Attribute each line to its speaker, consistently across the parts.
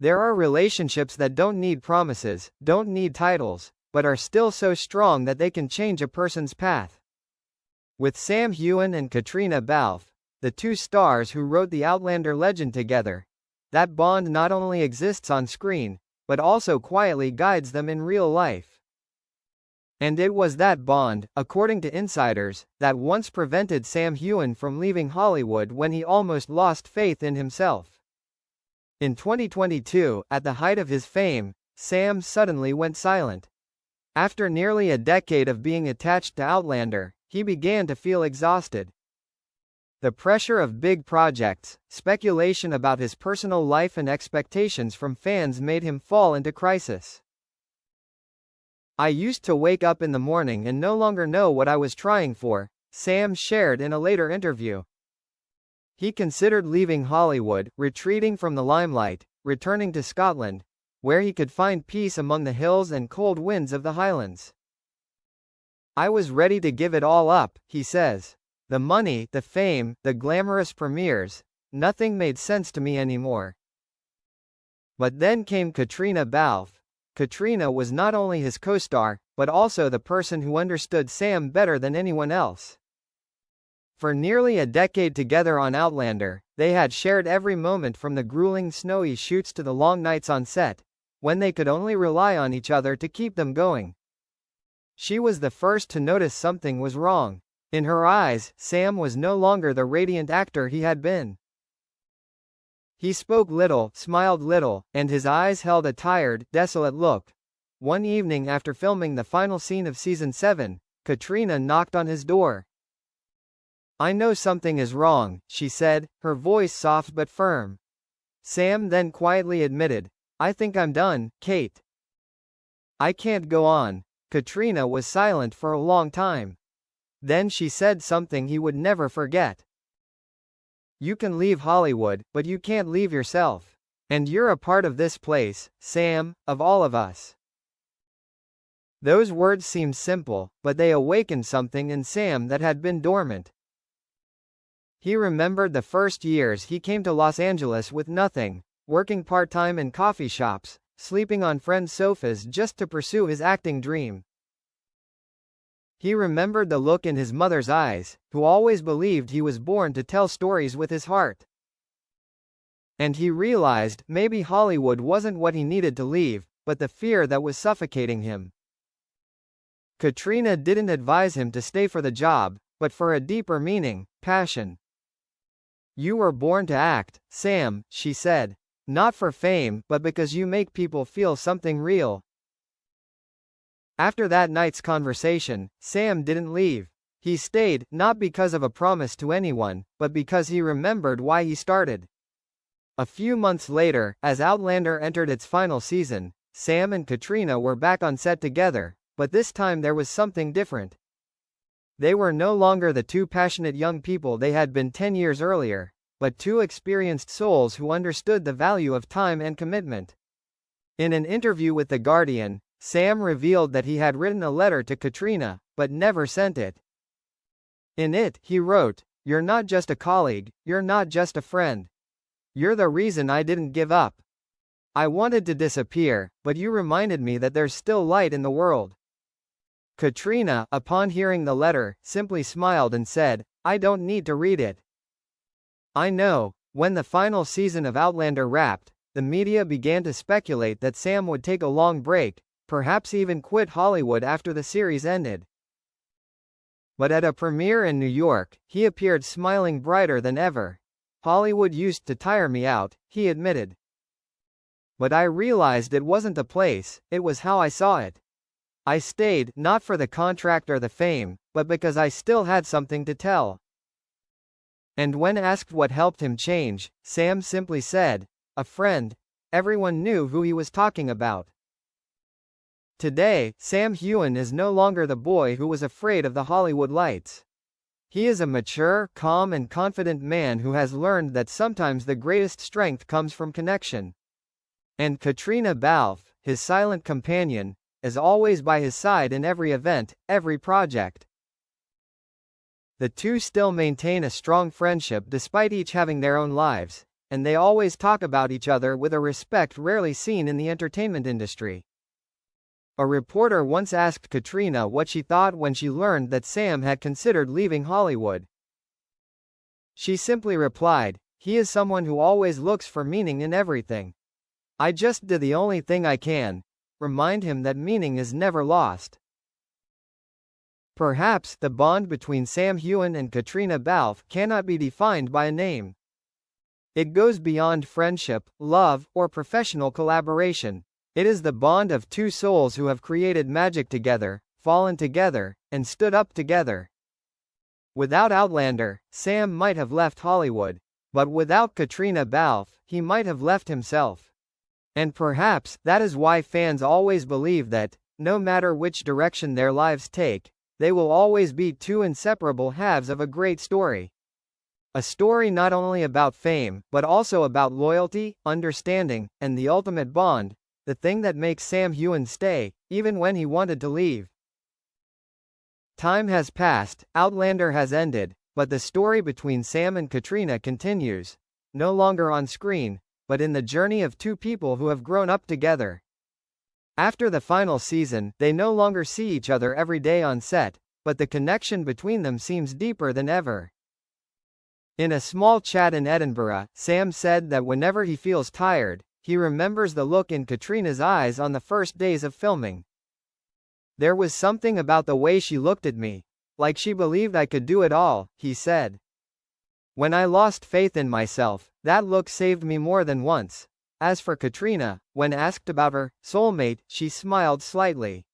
Speaker 1: There are relationships that don't need promises, don't need titles, but are still so strong that they can change a person's path. With Sam Heughan and Caitriona Balfe, the two stars who wrote the Outlander legend together, that bond not only exists on screen, but also quietly guides them in real life. And it was that bond, according to insiders, that once prevented Sam Heughan from leaving Hollywood when he almost lost faith in himself. In 2022, at the height of his fame, Sam suddenly went silent. After nearly a decade of being attached to Outlander, he began to feel exhausted. The pressure of big projects, speculation about his personal life and expectations from fans made him fall into crisis. "I used to wake up in the morning and no longer know what I was trying for," Sam shared in a later interview. He considered leaving Hollywood, retreating from the limelight, returning to Scotland, where he could find peace among the hills and cold winds of the Highlands. "I was ready to give it all up," he says. "The money, the fame, the glamorous premieres, nothing made sense to me anymore." But then came Caitriona Balfe. Caitriona was not only his co-star, but also the person who understood Sam better than anyone else. For nearly a decade together on Outlander, they had shared every moment from the grueling snowy shoots to the long nights on set, when they could only rely on each other to keep them going. She was the first to notice something was wrong. In her eyes, Sam was no longer the radiant actor he had been. He spoke little, smiled little, and his eyes held a tired, desolate look. One evening after filming the final scene of season 7, Caitriona knocked on his door. "I know something is wrong," she said, her voice soft but firm. Sam then quietly admitted, "I think I'm done, Kate. I can't go on." Caitriona was silent for a long time. Then she said something he would never forget. "You can leave Hollywood, but you can't leave yourself. And you're a part of this place, Sam, of all of us." Those words seemed simple, but they awakened something in Sam that had been dormant. He remembered the first years he came to Los Angeles with nothing, working part-time in coffee shops, sleeping on friends' sofas just to pursue his acting dream. He remembered the look in his mother's eyes, who always believed he was born to tell stories with his heart. And he realized maybe Hollywood wasn't what he needed to leave, but the fear that was suffocating him. Caitriona didn't advise him to stay for the job, but for a deeper meaning, passion. "You were born to act, Sam," she said. "Not for fame, but because you make people feel something real." After that night's conversation, Sam didn't leave. He stayed, not because of a promise to anyone, but because he remembered why he started. A few months later, as Outlander entered its final season, Sam and Caitriona were back on set together, but this time there was something different. They were no longer the two passionate young people they had been 10 years earlier, but two experienced souls who understood the value of time and commitment. In an interview with The Guardian, Sam revealed that he had written a letter to Caitriona, but never sent it. In it, he wrote, "You're not just a colleague, you're not just a friend. You're the reason I didn't give up. I wanted to disappear, but you reminded me that there's still light in the world." Caitriona, upon hearing the letter, simply smiled and said, "I don't need to read it." I know. When the final season of Outlander wrapped, the media began to speculate that Sam would take a long break, perhaps even quit Hollywood after the series ended. But at a premiere in New York, he appeared smiling brighter than ever. "Hollywood used to tire me out," he admitted. "But I realized it wasn't the place, it was how I saw it. I stayed, not for the contract or the fame, but because I still had something to tell." And when asked what helped him change, Sam simply said, "A friend." Everyone knew who he was talking about. Today, Sam Heughan is no longer the boy who was afraid of the Hollywood lights. He is a mature, calm and confident man who has learned that sometimes the greatest strength comes from connection. And Caitriona Balfe, his silent companion, is always by his side in every event, every project. The two still maintain a strong friendship despite each having their own lives, and they always talk about each other with a respect rarely seen in the entertainment industry. A reporter once asked Caitriona what she thought when she learned that Sam had considered leaving Hollywood. She simply replied, "He is someone who always looks for meaning in everything. I just do the only thing I can, remind him that meaning is never lost." Perhaps the bond between Sam Heughan and Caitriona Balfe cannot be defined by a name. It goes beyond friendship, love, or professional collaboration. It is the bond of two souls who have created magic together, fallen together, and stood up together. Without Outlander, Sam might have left Hollywood. But without Caitriona Balfe, he might have left himself. And perhaps that is why fans always believe that, no matter which direction their lives take, they will always be two inseparable halves of a great story. A story not only about fame, but also about loyalty, understanding, and the ultimate bond, the thing that makes Sam Heughan stay, even when he wanted to leave. Time has passed, Outlander has ended, but the story between Sam and Caitriona continues, no longer on screen, but in the journey of two people who have grown up together. After the final season, they no longer see each other every day on set, but the connection between them seems deeper than ever. In a small chat in Edinburgh, Sam said that whenever he feels tired, he remembers the look in Caitriona's eyes on the first days of filming. "There was something about the way she looked at me, like she believed I could do it all," he said. "When I lost faith in myself, that look saved me more than once." As for Caitriona, when asked about her soulmate, she smiled slightly.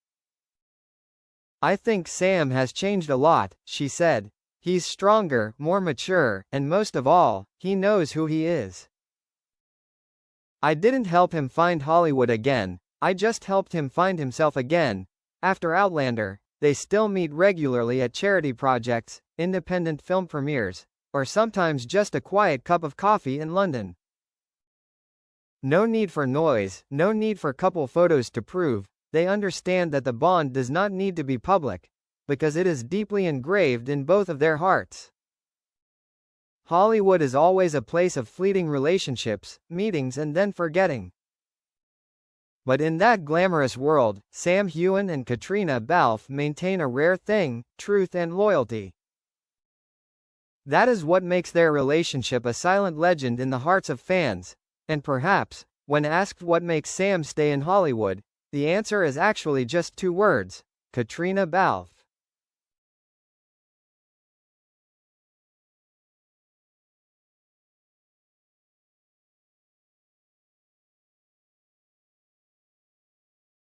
Speaker 1: "I think Sam has changed a lot," she said. "He's stronger, more mature, and most of all, he knows who he is. I didn't help him find Hollywood again, I just helped him find himself again." After Outlander, they still meet regularly at charity projects, independent film premieres, or sometimes just a quiet cup of coffee in London. No need for noise, no need for couple photos to prove, they understand that the bond does not need to be public, because it is deeply engraved in both of their hearts. Hollywood is always a place of fleeting relationships, meetings and then forgetting. But in that glamorous world, Sam Heughan and Caitriona Balfe maintain a rare thing, truth and loyalty. That is what makes their relationship a silent legend in the hearts of fans, and perhaps, when asked what makes Sam stay in Hollywood, the answer is actually just two words: Caitriona Balfe.